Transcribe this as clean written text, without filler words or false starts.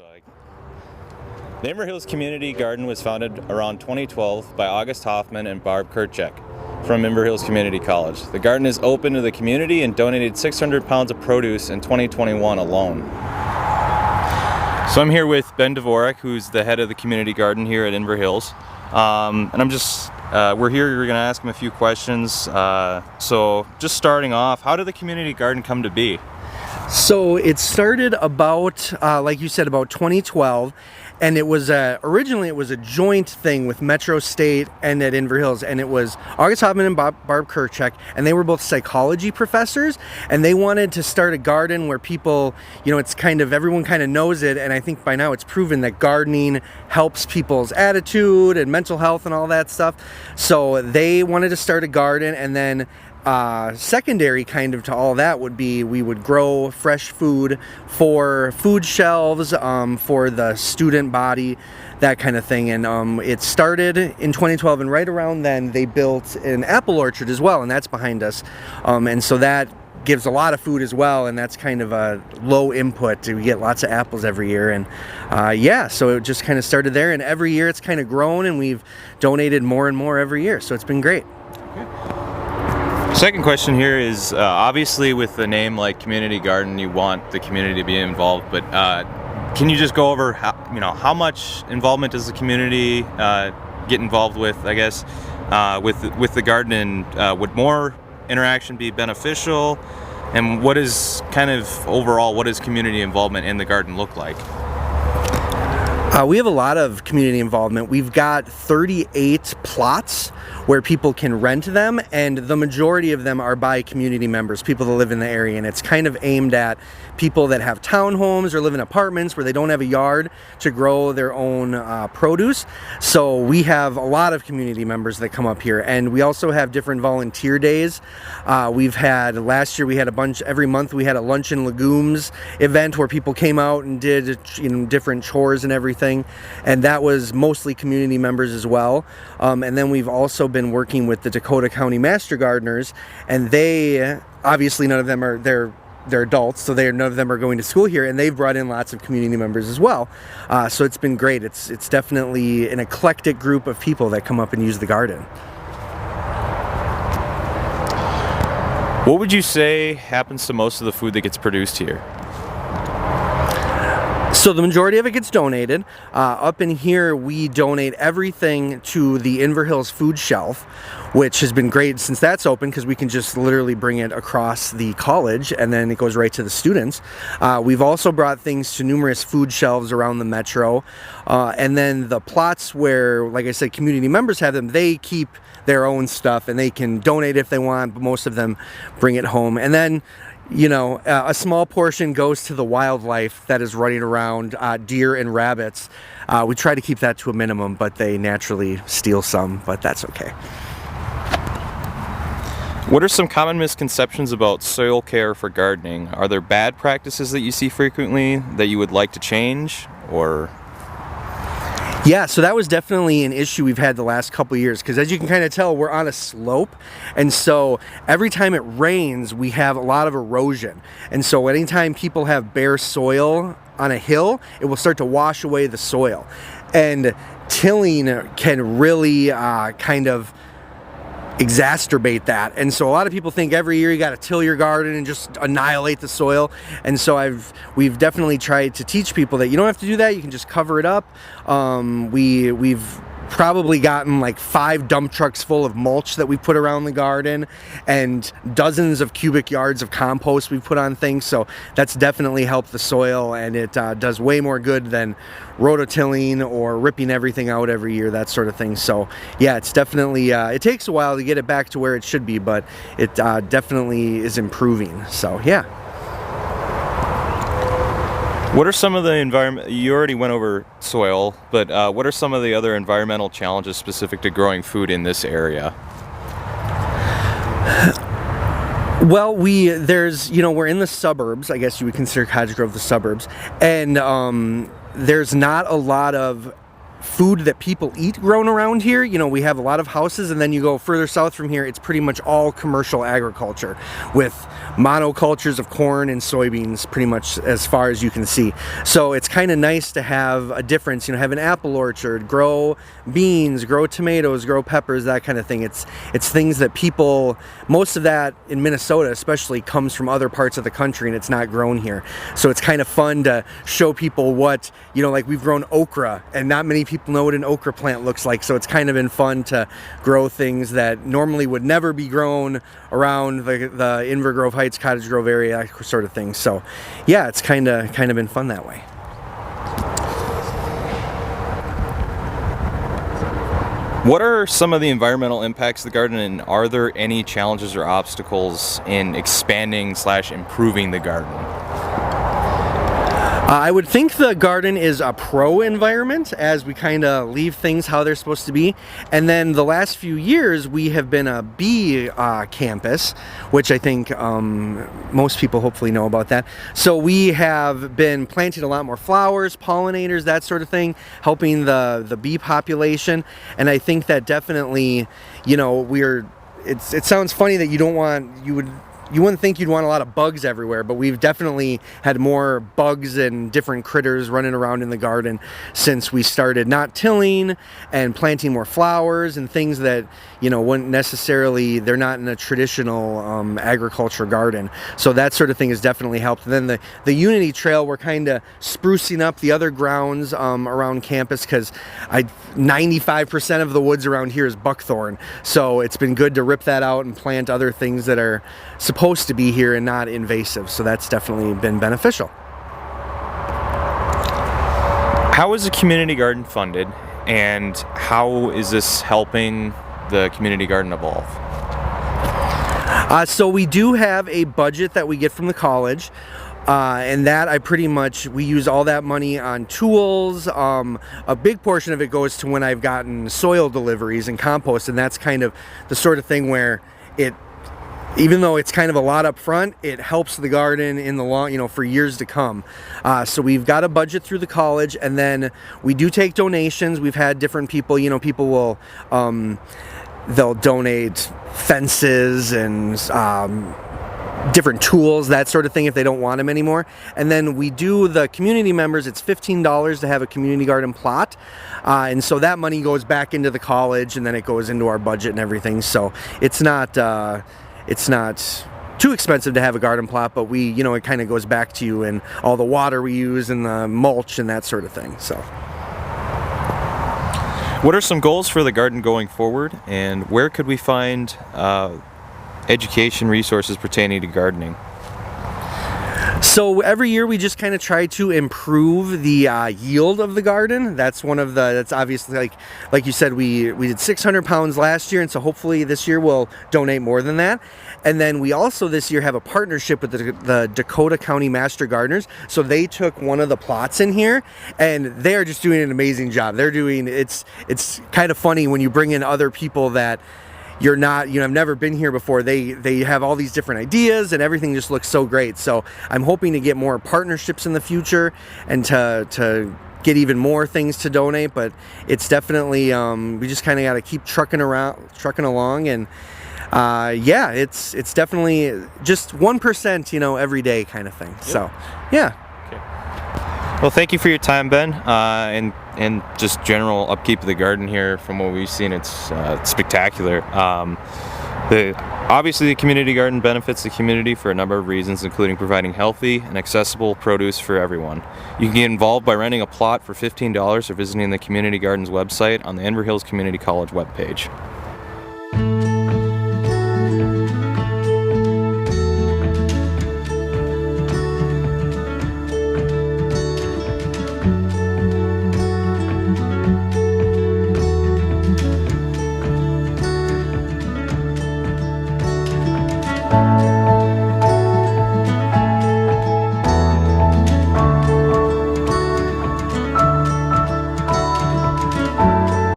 The Inver Hills Community Garden was founded around 2012 by August Hoffman and Barb Kurchek from Inver Hills Community College. The garden is open to the community and donated 600 pounds of produce in 2021 alone. So I'm here with Ben Dvorak, who's the head of the community garden here at Inver Hills. And we're here, we're going to ask him a few questions. So just starting off, how did the community garden come to be? So it started about, like you said, about 2012, and it was originally it was a joint thing with Metro State and at Inver Hills, and it was August Hoffman and Barb Kurchek, and they were both psychology professors, and they wanted to start a garden where people, it's kind of, everyone kind of knows it, and I think by now it's proven that gardening helps people's attitude and mental health and all that stuff. So they wanted to start a garden, and then secondary kind of to all that would be we would grow fresh food for food shelves, for the student body, that kind of thing. And it started in 2012, and right around then they built an apple orchard as well, and that's behind us. And so that gives a lot of food as well, and that's kind of a low input. We get lots of apples every year, and so it just kind of started there, and every year it's kind of grown, and we've donated more and more every year, so it's been great. Okay. Second question here is, obviously with the name like community garden, you want the community to be involved, but can you just go over how much involvement does the community get involved with, I guess, with the garden, and would more interaction be beneficial, and what is what does community involvement in the garden look like? We have a lot of community involvement. We've got 38 plots where people can rent them, and the majority of them are by community members, people that live in the area, and it's kind of aimed at people that have townhomes or live in apartments where they don't have a yard to grow their own produce. So we have a lot of community members that come up here, and we also have different volunteer days. Last year we had a bunch, every month we had a lunch and legumes event where people came out and did different chores and everything, and that was mostly community members as well. And then we've also been working with the Dakota County Master Gardeners, and they obviously none of them are they're adults, so none of them are going to school here, and they've brought in lots of community members as well. So it's been great. It's definitely an eclectic group of people that come up and use the garden. What would you say happens to most of the food that gets produced here? So the majority of it gets donated. Up in here, we donate everything to the Inver Hills food shelf, which has been great since that's open, because we can just literally bring it across the college and then it goes right to the students. We've also brought things to numerous food shelves around the metro. And then the plots where, like I said, community members have them, they keep their own stuff and they can donate if they want, but most of them bring it home. And then a small portion goes to the wildlife that is running around, deer and rabbits. We try to keep that to a minimum, but they naturally steal some, but that's okay. What are some common misconceptions about soil care for gardening? Are there bad practices that you see frequently that you would like to change, or? Yeah, so that was definitely an issue we've had the last couple of years, because as you can kind of tell, we're on a slope, and so every time it rains, we have a lot of erosion. And so anytime people have bare soil on a hill, it will start to wash away the soil. And tilling can really kind of exacerbate that, and so a lot of people think every year you got to till your garden and just annihilate the soil. And so we've definitely tried to teach people that you don't have to do that. You can just cover it up. We've probably gotten like 5 dump trucks full of mulch that we put around the garden, and dozens of cubic yards of compost we put on things. So that's definitely helped the soil, and it does way more good than rototilling or ripping everything out every year, that sort of thing. So yeah, it's definitely it takes a while to get it back to where it should be, but it definitely is improving. So yeah. What are some of the environment, you already went over soil, but what are some of the other environmental challenges specific to growing food in this area? Well, we're in the suburbs. I guess you would consider Cottage Grove the suburbs, and there's not a lot of food that people eat grown around here. You know, we have a lot of houses, and then you go further south from here, it's pretty much all commercial agriculture with monocultures of corn and soybeans pretty much as far as you can see. So it's kind of nice to have a difference, you know, have an apple orchard, grow beans, grow tomatoes, grow peppers, that kind of thing. It's things that people, most of that in Minnesota especially, comes from other parts of the country and it's not grown here. So it's kind of fun to show people what, you know, like we've grown okra, and not many people know what an okra plant looks like. So it's kind of been fun to grow things that normally would never be grown around the Inver Grove Heights, Cottage Grove area, that sort of thing. So yeah, it's kind of been fun that way. What are some of the environmental impacts of the garden, and are there any challenges or obstacles in expanding / improving the garden? I would think the garden is a pro environment, as we kind of leave things how they're supposed to be. And then the last few years we have been a bee campus, which I think most people hopefully know about that. So we have been planting a lot more flowers, pollinators, that sort of thing, helping the bee population. And I think that definitely, you know, it sounds funny that you wouldn't think you'd want a lot of bugs everywhere, but we've definitely had more bugs and different critters running around in the garden since we started not tilling and planting more flowers and things that, you know, wouldn't necessarily, they're not in a traditional agriculture garden. So that sort of thing has definitely helped. And then the Unity Trail, we're kind of sprucing up the other grounds around campus, because 95% of the woods around here is buckthorn. So it's been good to rip that out and plant other things that are supposed to be here and not invasive. So that's definitely been beneficial. How is the community garden funded, and how is this helping the community garden evolve? So we do have a budget that we get from the college. And that we use all that money on tools. A big portion of it goes to when I've gotten soil deliveries and compost, and that's kind of the sort of thing where even though it's kind of a lot up front, it helps the garden in the long, you know, for years to come. So we've got a budget through the college, and then we do take donations. We've had different people, you know, people will, they'll donate fences and different tools, that sort of thing, if they don't want them anymore. And then we do the community members, it's $15 to have a community garden plot. And so that money goes back into the college, and then it goes into our budget and everything. So it's not too expensive to have a garden plot, but you know, it kind of goes back to you and all the water we use and the mulch and that sort of thing. So what are some goals for the garden going forward, and where could we find education resources pertaining to gardening? So every year we just kind of try to improve the yield of the garden. That's that's obviously, like you said, we did 600 pounds last year, and so hopefully this year we'll donate more than that. And then we also this year have a partnership with the Dakota County Master Gardeners. So they took one of the plots in here, and they are just doing an amazing job. It's kind of funny when you bring in other people that have never been here before. They have all these different ideas, and everything just looks so great. So I'm hoping to get more partnerships in the future and to get even more things to donate. But it's definitely we just kind of got to keep trucking along, and yeah, it's definitely just 1%, you know, every day kind of thing. Yep. So yeah. Well, thank you for your time, Ben, and just general upkeep of the garden here. From what we've seen, it's spectacular. Obviously, the community garden benefits the community for a number of reasons, including providing healthy and accessible produce for everyone. You can get involved by renting a plot for $15 or visiting the community garden's website on the Inver Hills Community College webpage.